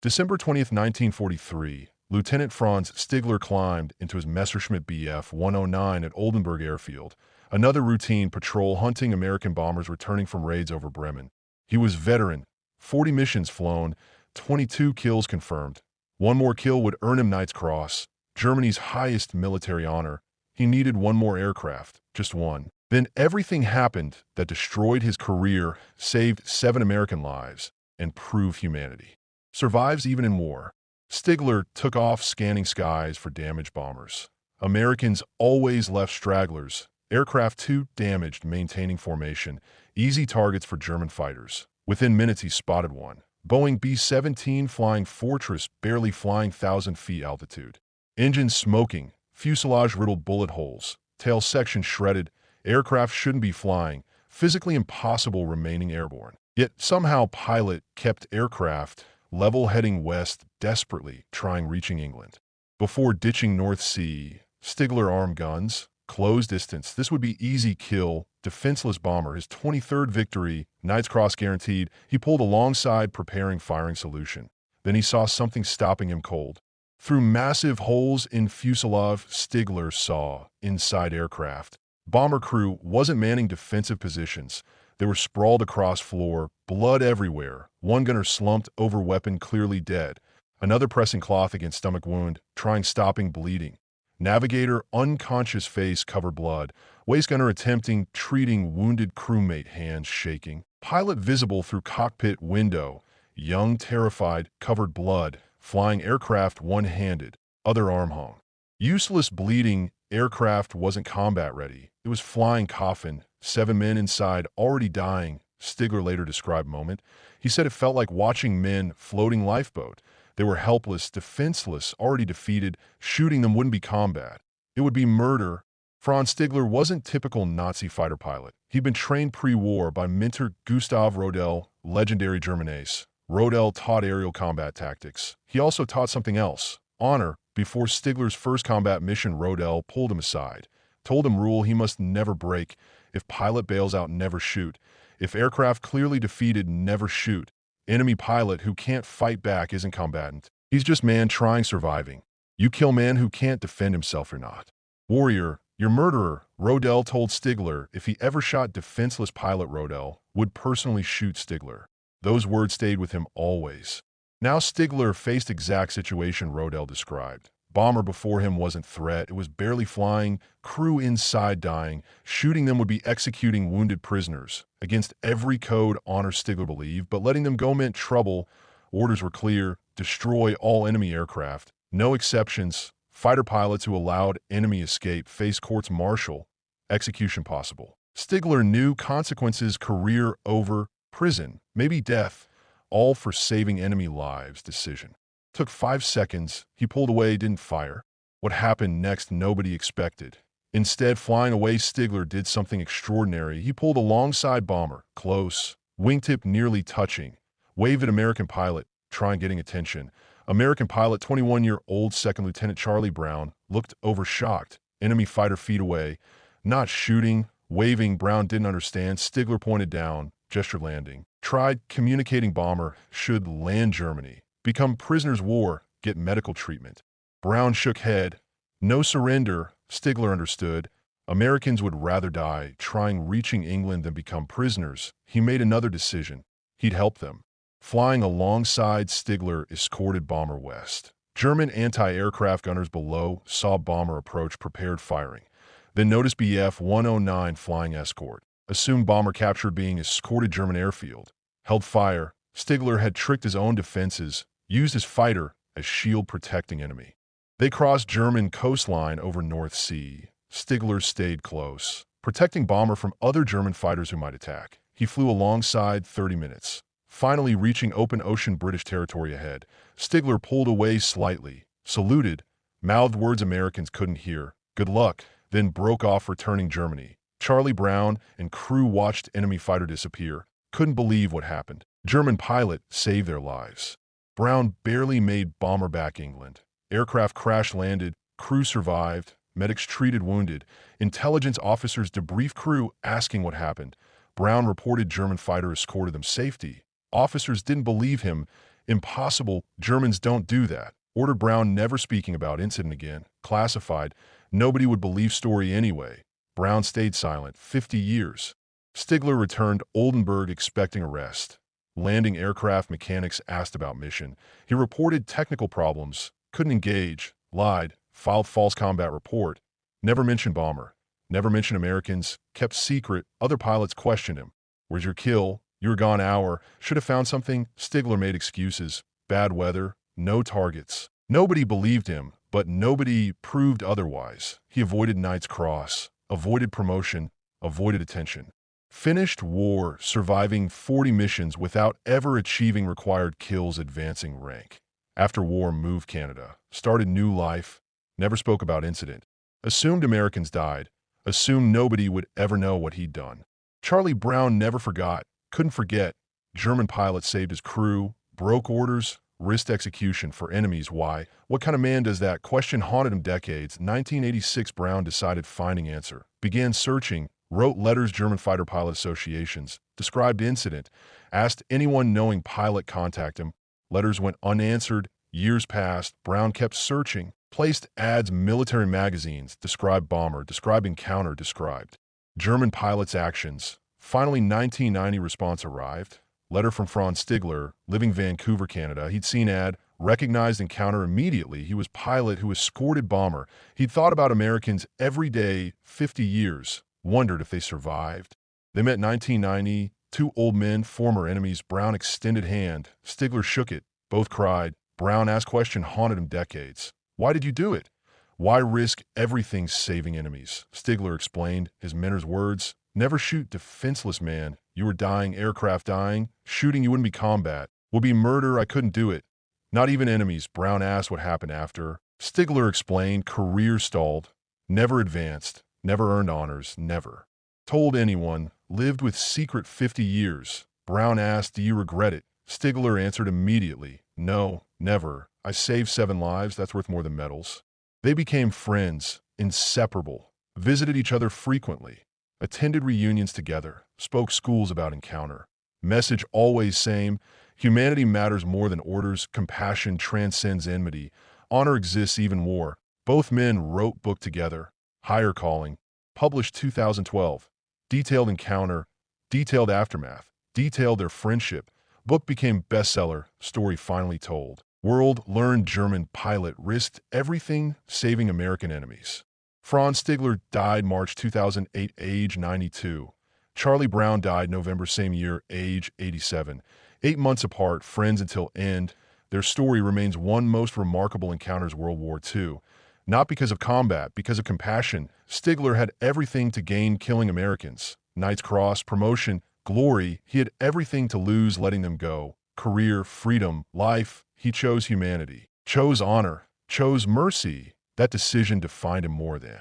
December 20th, 1943, Lieutenant Franz Stigler climbed into his Messerschmitt Bf 109 at Oldenburg Airfield, another routine patrol hunting American bombers returning from raids over Bremen. He was veteran, 40 missions flown, 22 kills confirmed. One more kill would earn him Knights Cross, Germany's highest military honor. He needed one more aircraft, just one. Then everything happened that destroyed his career, saved 7 American lives, and proved humanity survives even in war. Stigler took off scanning skies for damaged bombers. Americans always left stragglers. Aircraft too damaged maintaining formation, easy targets for German fighters. Within minutes he spotted one. Boeing B-17 Flying Fortress, barely flying 1,000 feet altitude. Engine smoking, fuselage riddled bullet holes, tail section shredded. Aircraft shouldn't be flying, physically impossible remaining airborne. Yet somehow pilot kept aircraft level heading west, desperately trying reaching England. Before ditching North Sea, Stigler armed guns, close distance. This would be easy kill, defenseless bomber, his 23rd victory, Knights Cross guaranteed. He pulled alongside preparing firing solution. Then he saw something stopping him cold. Through massive holes in fuselage, Stigler saw inside aircraft. Bomber crew wasn't manning defensive positions. They were sprawled across floor, blood everywhere. One gunner slumped over weapon, clearly dead. Another pressing cloth against stomach wound, trying stopping bleeding. Navigator, unconscious, face covered blood. Waist gunner attempting treating wounded crewmate, hands shaking. Pilot visible through cockpit window. Young, terrified, covered blood. Flying aircraft one-handed, other arm hung. Useless bleeding, aircraft wasn't combat ready. It was flying coffin, 7 men inside, already dying. Stigler later described moment. He said it felt like watching men floating lifeboat. They were helpless, defenseless, already defeated. Shooting them wouldn't be combat. It would be murder. Franz Stigler wasn't typical Nazi fighter pilot. He'd been trained pre-war by mentor Gustav Rodel, legendary German ace. Rodel taught aerial combat tactics. He also taught something else, honor. Before Stigler's first combat mission, Rodel pulled him aside, told him rule he must never break. If pilot bails out, never shoot. If aircraft clearly defeated, never shoot. Enemy pilot who can't fight back isn't combatant. He's just man trying surviving. You kill man who can't defend himself or not. Warrior, you're murderer, Rodel told Stigler. If he ever shot defenseless pilot, Rodel would personally shoot Stigler. Those words stayed with him always. Now Stigler faced exact situation Rodel described. Bomber before him wasn't threat, it was barely flying, crew inside dying. Shooting them would be executing wounded prisoners. Against every code, honor, Stigler believed, but letting them go meant trouble. Orders were clear: destroy all enemy aircraft. No exceptions. Fighter pilots who allowed enemy escape face courts-martial. Execution possible. Stigler knew consequences: career over, prison, maybe death. All for saving enemy lives. Decision. Took 5 seconds. He pulled away, didn't fire. What happened next nobody expected. Instead, flying away, Stigler did something extraordinary. He pulled alongside bomber, close, wingtip nearly touching. Waved at American pilot, trying getting attention. American pilot, 21-year-old Second Lieutenant Charlie Brown, looked over shocked. Enemy fighter feet away. Not shooting, waving. Brown didn't understand. Stigler pointed down, gestured landing. Tried communicating bomber, should land Germany. Become prisoners war, get medical treatment. Brown shook head. No surrender, Stigler understood. Americans would rather die trying reaching England than become prisoners. He made another decision. He'd help them. Flying alongside Stigler, escorted bomber west. German anti-aircraft gunners below saw bomber approach, prepared firing. Then noticed Bf 109 flying escort. Assumed bomber captured, being escorted German airfield. Held fire. Stigler had tricked his own defenses, used his fighter as shield protecting enemy. They crossed German coastline over North Sea. Stigler stayed close, protecting bomber from other German fighters who might attack. He flew alongside 30 minutes. Finally reaching open ocean British territory ahead, Stigler pulled away slightly, saluted, mouthed words Americans couldn't hear, good luck, then broke off returning Germany. Charlie Brown and crew watched enemy fighter disappear, couldn't believe what happened. German pilot saved their lives. Brown barely made bomber back England. Aircraft crash landed, crew survived, medics treated wounded, intelligence officers debriefed crew asking what happened. Brown reported German fighter escorted them safety. Officers didn't believe him. Impossible. Germans don't do that. Ordered Brown, never speaking about incident again. Classified. Nobody would believe story anyway. Brown stayed silent. 50 years. Stigler returned Oldenburg expecting arrest. Landing aircraft mechanics asked about mission. He reported technical problems. Couldn't engage. Lied. Filed false combat report. Never mentioned bomber. Never mentioned Americans. Kept secret. Other pilots questioned him. Where's your kill? You were gone hour. Should have found something. Stigler made excuses. Bad weather. No targets. Nobody believed him, but nobody proved otherwise. He avoided Knights Cross. Avoided promotion. Avoided attention. Finished war, surviving 40 missions without ever achieving required kills, advancing rank. After war, moved Canada. Started new life. Never spoke about incident. Assumed Americans died. Assumed nobody would ever know what he'd done. Charlie Brown never forgot. Couldn't forget. German pilot saved his crew. Broke orders. Risked execution for enemies. Why? What kind of man does that? Question haunted him decades. 1986, Brown decided finding answer. Began searching. Wrote letters German fighter pilot associations. Described incident. Asked anyone knowing pilot contact him. Letters went unanswered. Years passed. Brown kept searching. Placed ads military magazines. Described bomber. Described encounter. Described German pilot's actions. Finally, 1990 response arrived. Letter from Franz Stigler, living Vancouver, Canada. He'd seen ad, recognized encounter immediately. He was pilot who escorted bomber. He'd thought about Americans every day, 50 years. Wondered if they survived. They met 1990, two old men, former enemies. Brown extended hand. Stigler shook it. Both cried. Brown asked question haunted him decades. Why did you do it? Why risk everything saving enemies? Stigler explained, his mentor's words. Never shoot defenseless man. You were dying, aircraft dying. Shooting you wouldn't be combat. Would be murder, I couldn't do it. Not even enemies. Brown asked what happened after. Stigler explained, career stalled. Never advanced. Never earned honors. Never told anyone. Lived with secret 50 years. Brown asked, do you regret it? Stigler answered immediately. No, never. I saved 7 lives. That's worth more than medals. They became friends. Inseparable. Visited each other frequently. Attended reunions together, spoke schools about encounter. Message always same, humanity matters more than orders, compassion transcends enmity, honor exists even war. Both men wrote book together, Higher Calling, published 2012. Detailed encounter, detailed aftermath, detailed their friendship. Book became bestseller, story finally told. World learned German pilot risked everything, saving American enemies. Franz Stigler died March 2008, age 92. Charlie Brown died November same year, age 87. 8 months apart, friends until end. Their story remains one most remarkable encounters World War II. Not because of combat, because of compassion. Stigler had everything to gain killing Americans. Knights Cross, promotion, glory. He had everything to lose letting them go. Career, freedom, life. He chose humanity. Chose honor. Chose mercy. That decision defined him more than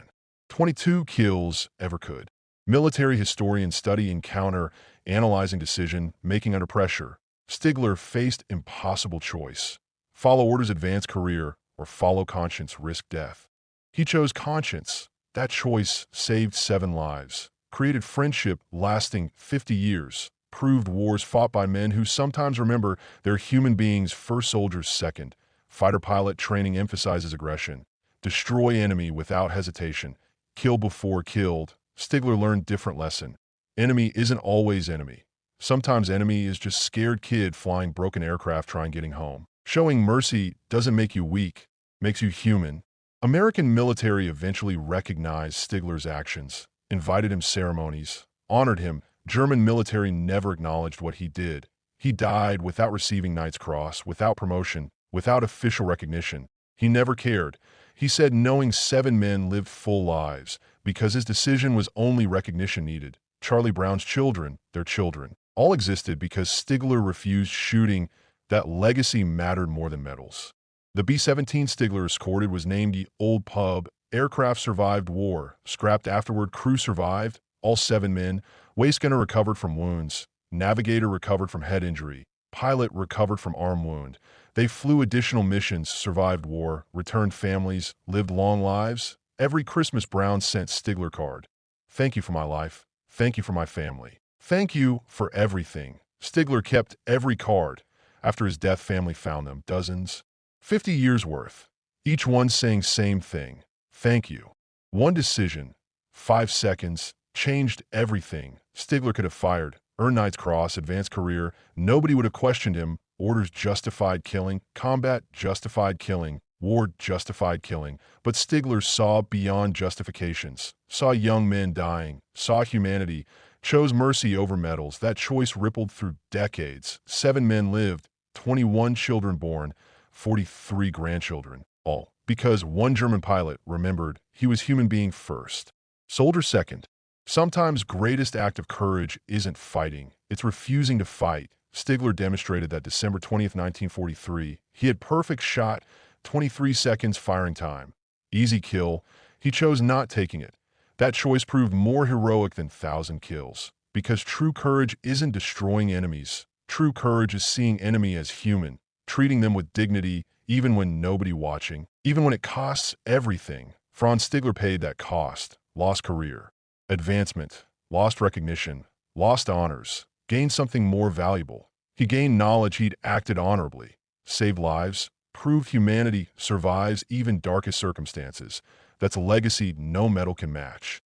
22 kills ever could. Military historians study encounter, analyzing decision, making under pressure. Stigler faced impossible choice. Follow orders, advance career, or follow conscience, risk death. He chose conscience. That choice saved 7 lives, created friendship lasting 50 years, proved wars fought by men who sometimes remember they're human beings, first soldiers second. Fighter pilot training emphasizes aggression. Destroy enemy without hesitation. Kill before killed. Stigler learned different lesson. Enemy isn't always enemy. Sometimes enemy is just scared kid flying broken aircraft trying getting home. Showing mercy doesn't make you weak, makes you human. American military eventually recognized Stigler's actions, invited him ceremonies, honored him. German military never acknowledged what he did. He died without receiving Knights Cross, without promotion, without official recognition. He never cared. He said knowing 7 men lived full lives because his decision was only recognition needed. Charlie Brown's children, their children, all existed because Stigler refused shooting. That legacy mattered more than medals. The B-17 Stigler escorted was named the Old Pub. Aircraft survived war. Scrapped afterward, crew survived. All 7 men. Waistgunner recovered from wounds. Navigator recovered from head injury. Pilot recovered from arm wound. They flew additional missions, survived war, returned families, lived long lives. Every Christmas Brown sent Stigler card. Thank you for my life. Thank you for my family. Thank you for everything. Stigler kept every card. After his death, family found them, dozens. 50 years worth. Each one saying same thing. Thank you. One decision, 5 seconds, changed everything. Stigler could have fired, earned Knight's Cross, advanced career. Nobody would have questioned him. Orders justified killing, combat justified killing, war justified killing. But Stigler saw beyond justifications, saw young men dying, saw humanity, chose mercy over medals. That choice rippled through decades. 7 men lived, 21 children born, 43 grandchildren, all because one German pilot remembered he was human being first, soldier second. Sometimes greatest act of courage isn't fighting, it's refusing to fight. Stigler demonstrated that December 20th, 1943. He had perfect shot, 23 seconds firing time. Easy kill. He chose not taking it. That choice proved more heroic than 1,000 kills. Because true courage isn't destroying enemies. True courage is seeing enemy as human, treating them with dignity, even when nobody watching, even when it costs everything. Franz Stigler paid that cost, lost career, advancement, lost recognition, lost honors, gained something more valuable. He gained knowledge. He'd acted honorably, saved lives, proved humanity survives even darkest circumstances. That's a legacy no medal can match.